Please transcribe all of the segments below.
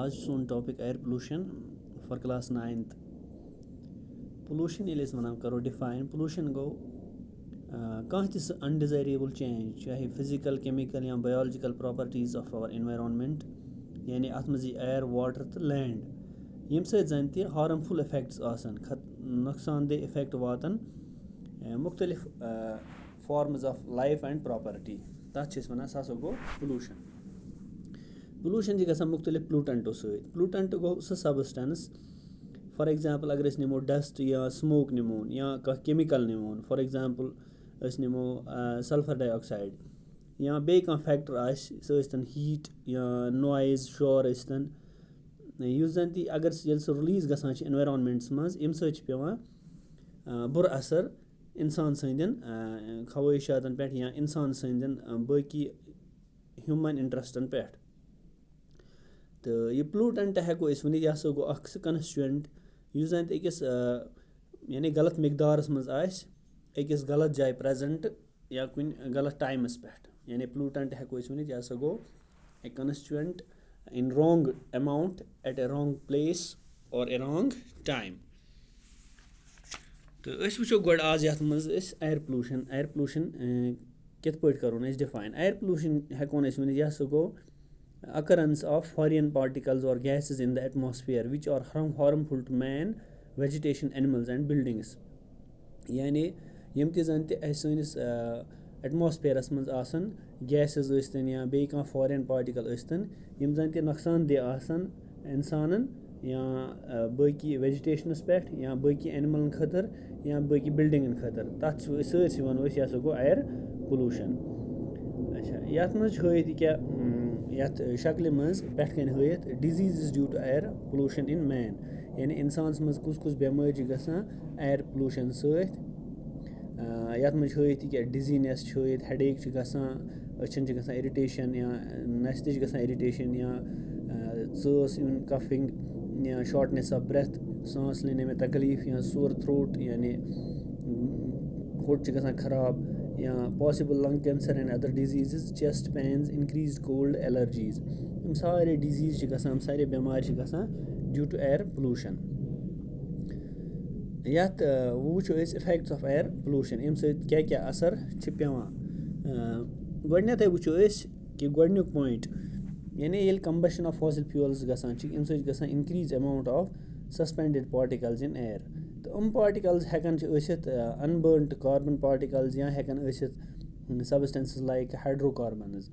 आज सोन topic air pollution for class 9th pollution ये वनान करो डिफाइन पोल्यूशन गो कह ती अनडिजायरेबल चेंज चाहे फिजिकल केमिकल या biological properties of our environment यानी अत मज एयर वाटर तो लैंड यम सन तह हार्मफुल इफेक्ट्स नुकसानदेह इफेक्ट वातन मुख्तलिफ forms of life and property तथ वन सह गो पोल्यूशन पोल्यूशन गसान मुख्तलिफ प्लूटेंटो प्लूटेंट गो सह सबस्टेंस फॉर एग्जांपल अगर नमो डस्ट या स्मोक नमोन या कह chemical नमोन for example NaMo sulphur dioxide या बे कह फैक्टर आन हीट या नॉइज शोर स्तन युस जन ती अगर सह रिलीज गसान एनवायरनमेंट्स मज अम सवान बुर असर इंसान संदन ख्वाहिशातन पे या इंसान संदन बाकी ह्यूमन इंटरेस्टन पे तो यह प्लूटेंट हेको वन यह हसा गो सह कंस्टिट्यूएंट युस जन अकिस यानी गलत मिकदारस मज अकिस गलत जाय प्रेजेंट या कुन गलत टाइमस पे यानी प्लूटेंट हेको वन यह हसा गो a constituent in wrong amount at a wrong place और ए रॉन्ग टाइम तो वो गो आज ये मज एयर पोल्यूशन कित पे करो डिफाइन एयर पोल्यूशन हेको वन यह हसा गो occurrence of foreign particles or gases in the atmosphere which are harmful to man, vegetation, animals and buildings. यानी यम ति जन सैनिस एटमॉस्फेयरस मज आसन गैसेस स्तन या बे कह फॉरेन पार्टिकल स्तन यम जन ति नुकसानदेह आसन इंसानन या बाकी वेजिटेशनस पे या बाकी एनिमलन खतर या बाकी बिल्डिंगन खतर तथ सर वन यह गो एयर पोल्यूशन अच्छा ये मज हत क्या यथ शक्ल मज पे हत disease due to air pollution in man यानी इंसान मज कुस कुस बेमारी गसान एयर पोल्यूशन सत मज हत क्या डिजीनेस हेडेक गसान अचन गसान इरिटेशन या नस तक गसान इरिटेशन या चस इन कफिंग या शॉर्टनेस ऑफ ब्रेथ सांस लेने में तकलीफ या सोर थ्रोट यानी होट गसान खराब या possible lung cancer and other disease chest pains increase cold allergies यम सारे डिजीज़ गसान सारे बेमार गसान ड्यू टू एयर पोल्यूशन यथ वो इफेक्ट्स ऑफ एयर पोल्यूशन अम क्या क्या असर पेवान गडनथ वो कि गडनुक पॉइंट यानी ये कम्बशन ऑफ फॉसिल फ्यूल्स गसान गसान increase amount of suspended particles in air तो पार्टिकल्स हेकन अनबर्नड कार्बन पार्टिकल्स या हेकन सबस्टेंसेस लाइक हाइड्रोकार्बन्स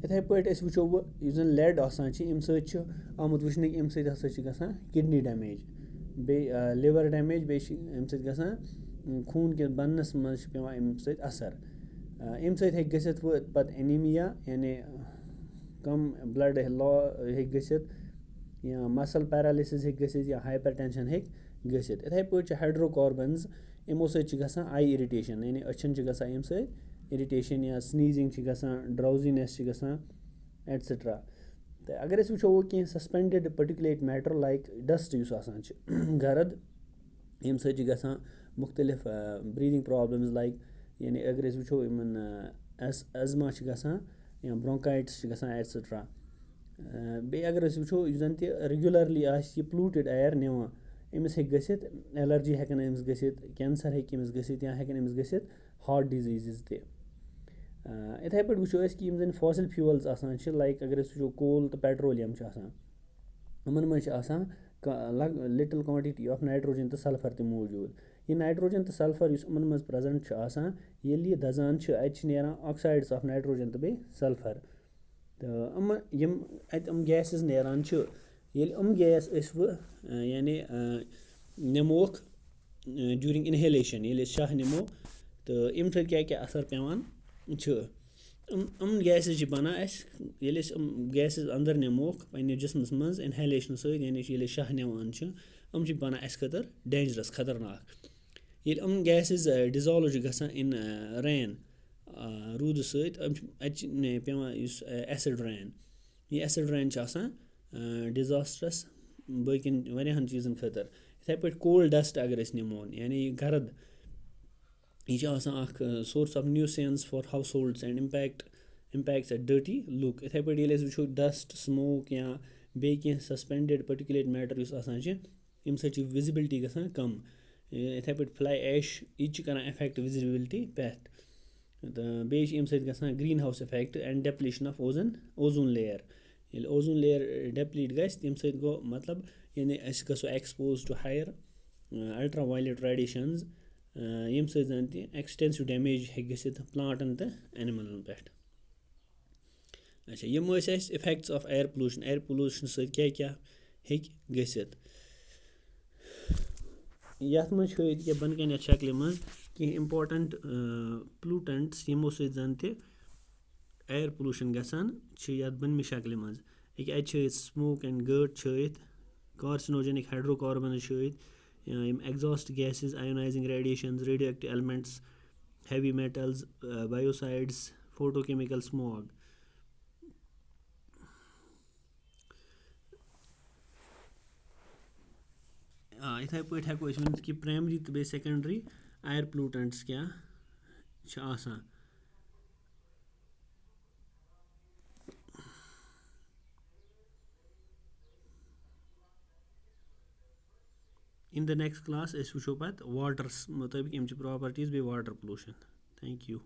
इथे पे वो वो लेड आसान आमुत वुचन अम हसा किडनी डैमेज बे लिवर डैमेज बे गसान खून के बनस मज पेवान अम असर अम सत पत एनीमिया यानी कम ब्लड लॉ गसित या मसल पैरालिसिस गसित या हाइपर टेंशन गसित इथे पे हाइड्रोकार्बन्स यमो गसान आई इरिटेशन यानी अचन गसान अम इरिटेशन या स्नीजिंग गसान ड्राउजीनेस गसान एटसेट्रा तो अगर वो कह suspended particulate matter like dust गर्द यम गसान मुख्तलिफ ब्रीदिंग प्रॉब्लम्स लाइक यानी अगर वो एजमा गसान या ब्रोंकाइटिस गसान एटसेट्रा बे अगर वो जन रेगुलरली यह प्लूटेड एयर निवान अमिस गसित एलर्जी हेकन अमिस गसित कैंसर हेकि अमिस गसित या हेकन अमिस गसित हार्ट डिजीज़ ते इथे पे वो कि यम जन फॉसिल फ्यूल्स आसान लाइक अगर वो कोल तो पेट्रोलियम उमन मज लिटिल क्वांटिटी ऑफ नाइट्रोजन तो सल्फर ते मौजूद यह नाइट्रोजन तो सल्फर उमन मज प्रेजेंट ये दजान अत ऑक्साइड्स ऑफ नाइट्रोजन तो बे सल्फर तो यम गैसेस नेरान गैस यानी नमोक ड्यूरिंग इनहेलेशन ये शाह नमो तो अम क्या क्या असर पेवान गैसेस बनान गैसेस अंदर नमोक पे जिसमस मज इनहेलेशन सत यानी ये शाह नवान बनान खतर डेंजरस खतरनाक ये गैसेस डिजॉल्व गसान इन रेन रूद सत पेवान एसिड रेन ये एसिड रेन डिजास्टरस बाकिन वारियाहन चीज़न खतर इथे पे कोल डस्ट अगर नमोन यानी गर्द यह source of nuisance for house holds and impacts a dirty look इथे पे वो डस्ट स्मोक या بیٚیہِ کینٛہہ سَسپٮ۪نڈِڈ پٔٹِکیوٗلیٹ میٹر یُس آسان چھِ اَمہِ سۭتۍ چھِ وِزِبِلٹی گژھان کَم. یِتھَے پٲٹھۍ فٕلَے ایش یہِ تہِ چھِ کَران اٮ۪فٮ۪کٹ وِزِبِلٹی پٮ۪ٹھ. تہٕ بیٚیہِ چھِ اَمہِ سۭتۍ گژھان greenhouse effect and depletion of ozone layer. ییٚلہِ اوزوٗن لییر ڈٮ۪پلیٖٹ گژھِ تَمہِ سۭتۍ گوٚو مطلب یعنی أسۍ گژھو ایٚکٕسپوز ٹُو ہایَر الٹرٛا وایلیٹ ریڈیشَنٕز ییٚمہِ سۭتۍ زَن تہِ ایٚکٕسٹٮ۪نسِو ڈیمیج ہیٚکہِ گٔژھِتھ پٕلانٛٹَن تہٕ اٮ۪نِمٕلَن پٮ۪ٹھ. اچھا یِم ٲسۍ اَسہِ effects of air pollution. Air pollution سۭتۍ کیٛاہ کیٛاہ ہیٚکہِ گٔژھِتھ. یَتھ منٛز چھِ ییٚتہِ بۄنہٕ کَنٮ۪تھ شکلہِ منٛز کینٛہہ اِمپاٹَنٛٹ پٕلوٗٹَنٛٹٕس یِمو سۭتۍ زَن تہِ اِیَر پُلوٗشَن گژھان چھِ یَتھ بٔنمہِ شکلہِ منٛز. أکیٛاہ اَتہِ چھِ ییٚتہِ سٕموک اینٛڈ گٲٹ چھِ ییٚتہِ کارسِنوجَنِک ہایڈرو کاربَنٕز چھِ ییٚتہِ یِم exhaust gases ionising radiations radioactive elements heavy metals biocides photochemical smog. یِتھَے پٲٹھۍ ہٮ۪کو أسۍ ؤنِتھ کہِ پرٛایمری تہٕ بیٚیہِ سٮ۪کنٛڈری اَیَر پُلوٗٹَنٛٹٕس کیٛاہ چھِ آسان. اِن دَ نٮ۪کسٹ کلاس أسۍ وٕچھو پَتہٕ واٹرَس مُطٲبِق یِم چھِ پرٛاپَرٹیٖز بیٚیہِ واٹَر پُلوٗشَن. Thank you.